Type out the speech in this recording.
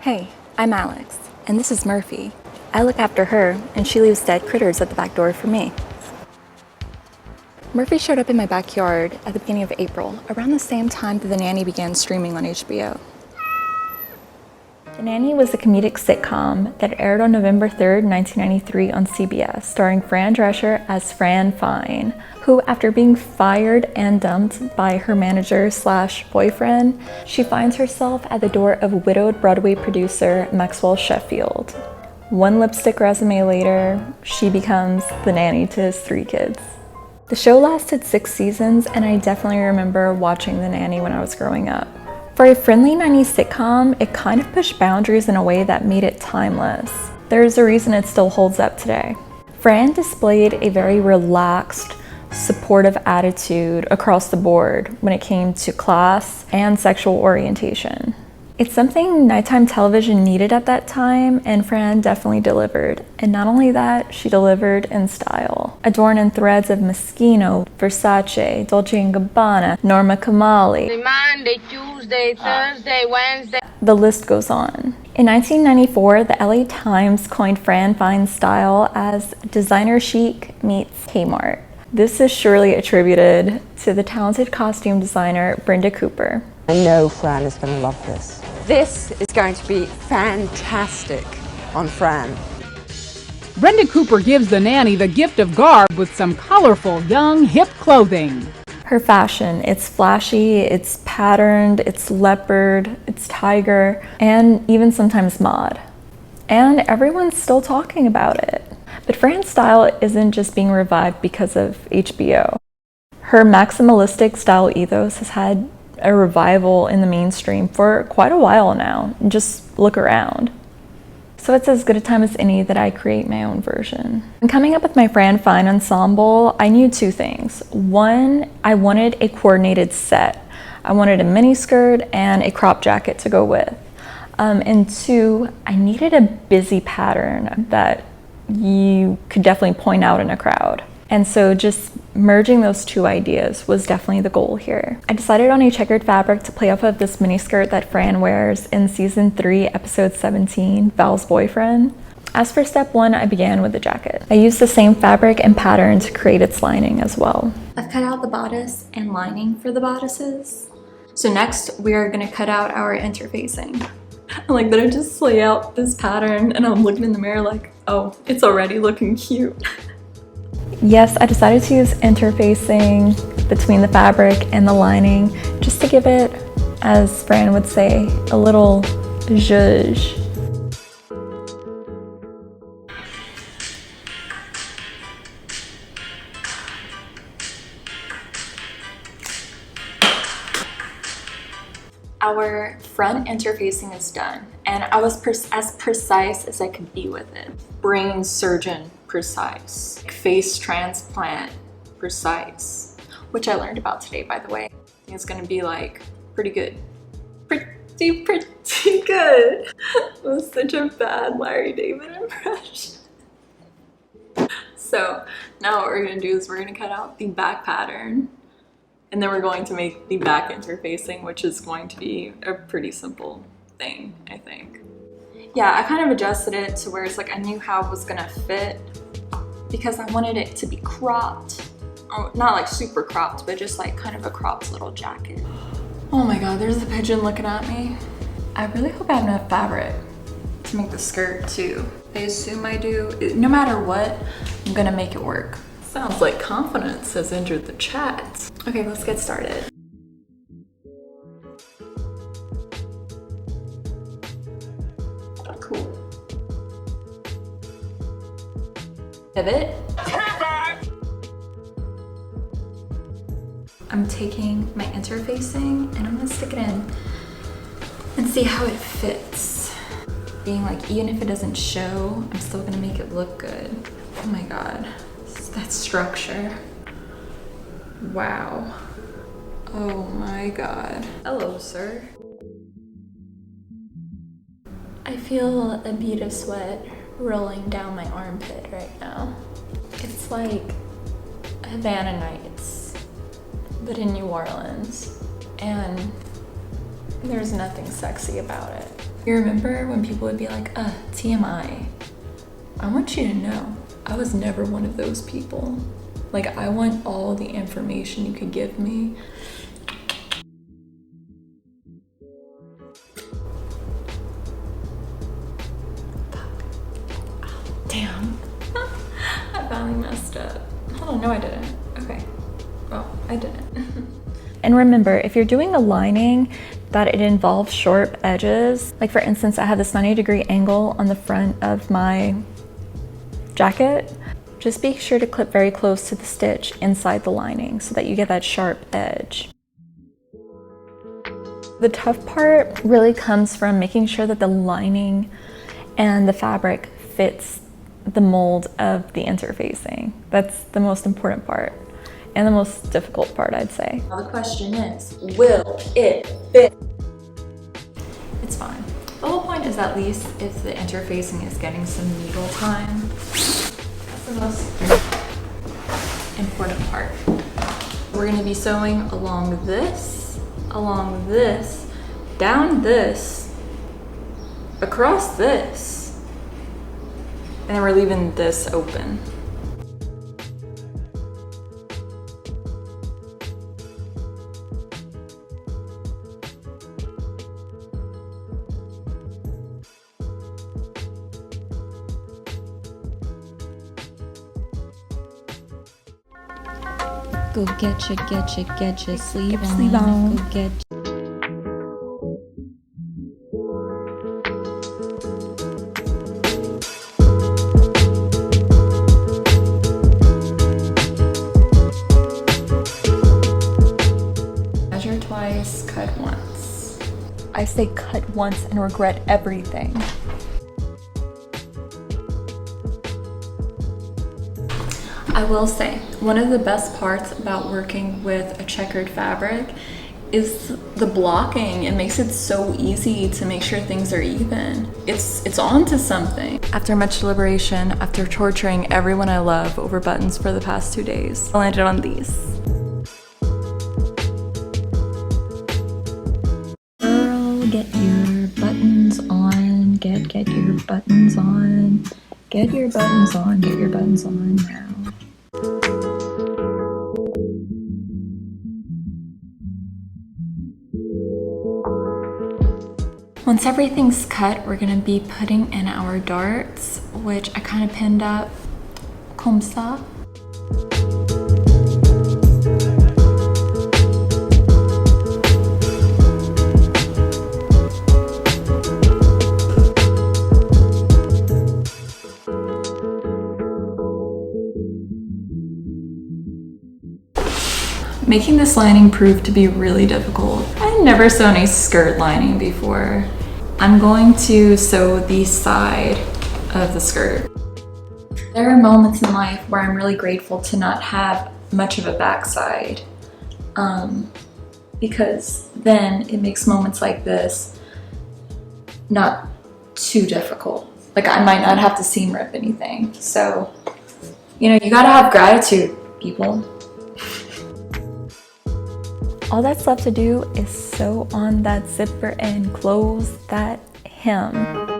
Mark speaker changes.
Speaker 1: Hey, I'm Alex, and this is Murphy. I look after her, and she leaves dead critters at the back door for me. Murphy showed up in my backyard at the beginning of April, around the same time that The Nanny began streaming on HBO. The Nanny was a comedic sitcom that aired on November 3rd, 1993 on CBS, starring Fran Drescher as Fran Fine, who, after being fired and dumped by her manager/boyfriend, she finds herself at the door of widowed Broadway producer Maxwell Sheffield. One lipstick resume later, she becomes the nanny to his 3 kids. The show lasted 6 seasons, and I definitely remember watching The Nanny when I was growing up. For a friendly 90s sitcom, it kind of pushed boundaries in a way that made it timeless. There's a reason it still holds up today. Fran displayed a very relaxed, supportive attitude across the board when it came to class and sexual orientation. It's something nighttime television needed at that time, and Fran definitely delivered. And not only that, she delivered in style. Adorned in threads of Moschino, Versace, Dolce & Gabbana, Norma Kamali.
Speaker 2: Monday, Tuesday, Thursday, Wednesday.
Speaker 1: The list goes on. In 1994, the LA Times coined Fran Fine's style as designer chic meets Kmart. This is surely attributed to the talented costume designer Brenda Cooper.
Speaker 3: I know Fran is going to love this. This is going to be fantastic on Fran.
Speaker 4: Brenda Cooper gives the nanny the gift of garb with some colorful, young, hip clothing.
Speaker 1: Her fashion, it's flashy, it's patterned, it's leopard, it's tiger, and even sometimes mod. And everyone's still talking about it. But Fran's style isn't just being revived because of HBO. Her maximalistic style ethos has had a revival in the mainstream for quite a while now. Just look around. So it's as good a time as any that I create my own version. When coming up with my Fran Fine ensemble, I knew 2 things. One, I wanted a coordinated set. I wanted a mini skirt and a crop jacket to go with. And 2, I needed a busy pattern that you could definitely point out in a crowd. And so just merging those 2 ideas was definitely the goal here. I decided on a checkered fabric to play off of this miniskirt that Fran wears in season 3, episode 17, Val's Boyfriend. As for step 1, I began with the jacket. I used the same fabric and pattern to create its lining as well. I've cut out the bodice and lining for the bodices. So next, we are gonna cut out our interfacing. I like that I just lay out this pattern and I'm looking in the mirror like, oh, it's already looking cute. Yes, I decided to use interfacing between the fabric and the lining just to give it, as Fran would say, a little zhuzh. Our front interfacing is done, and I was as precise as I could be with it. Brain surgeon precise. Face transplant precise. Which I learned about today, by the way. I think it's gonna be like pretty good. Pretty good. It was such a bad Larry David impression. So now what we're gonna do is we're gonna cut out the back pattern, and then we're going to make the back interfacing, which is going to be a pretty simple thing, I think. Yeah, I kind of adjusted it to where it's like I knew how it was gonna fit because I wanted it to be cropped. Oh, not like super cropped, but just like kind of a cropped little jacket. Oh my god, there's a pigeon looking at me. I really hope I have enough fabric to make the skirt too. I assume I do. No matter what, I'm gonna make it work. Sounds like confidence has entered the chat. Okay, let's get started. Cool. Pivot. I'm taking my interfacing and I'm gonna stick it in and see how it fits. Being like, even if it doesn't show, I'm still gonna make it look good. Oh my god, that structure. Wow. Oh my god. Hello, sir. I feel a bead of sweat rolling down my armpit right now. It's like Havana Nights, but in New Orleans, and there's nothing sexy about it. You remember when people would be like, TMI? I want you to know, I was never one of those people. Like, I want all the information you could give me. Damn. I finally messed up. Hold on, no I didn't. Okay. Oh, I didn't. And remember, if you're doing a lining that it involves sharp edges, like for instance, I have this 90-degree angle on the front of my jacket, just be sure to clip very close to the stitch inside the lining so that you get that sharp edge. The tough part really comes from making sure that the lining and the fabric fits the mold of the interfacing. That's the most important part and the most difficult part, I'd say. Now the question is, will it fit? It's fine. The whole point is at least if the interfacing is getting some needle time. That's the most important part. We're gonna be sewing along this, down this, across this, and then we're leaving this open.
Speaker 5: Go get your sleeve on. Go get.
Speaker 1: Measure twice, cut once. I say cut once and regret everything. I will say, one of the best parts about working with a checkered fabric is the blocking. It makes it so easy to make sure things are even. It's on to something. After much deliberation, after torturing everyone I love over buttons for the past 2 days, I landed on these.
Speaker 5: Girl, get your buttons on. Get your buttons on. Get your buttons on. Get your buttons on now.
Speaker 1: Once everything's cut, we're gonna be putting in our darts, which I kind of pinned up comme ça. Making this lining proved to be really difficult. I've never sewn a skirt lining before. I'm going to sew the side of the skirt. There are moments in life where I'm really grateful to not have much of a backside, because then it makes moments like this not too difficult. Like I might not have to seam rip anything. So, you know, you gotta have gratitude, people. All that's left to do is sew on that zipper and close that hem.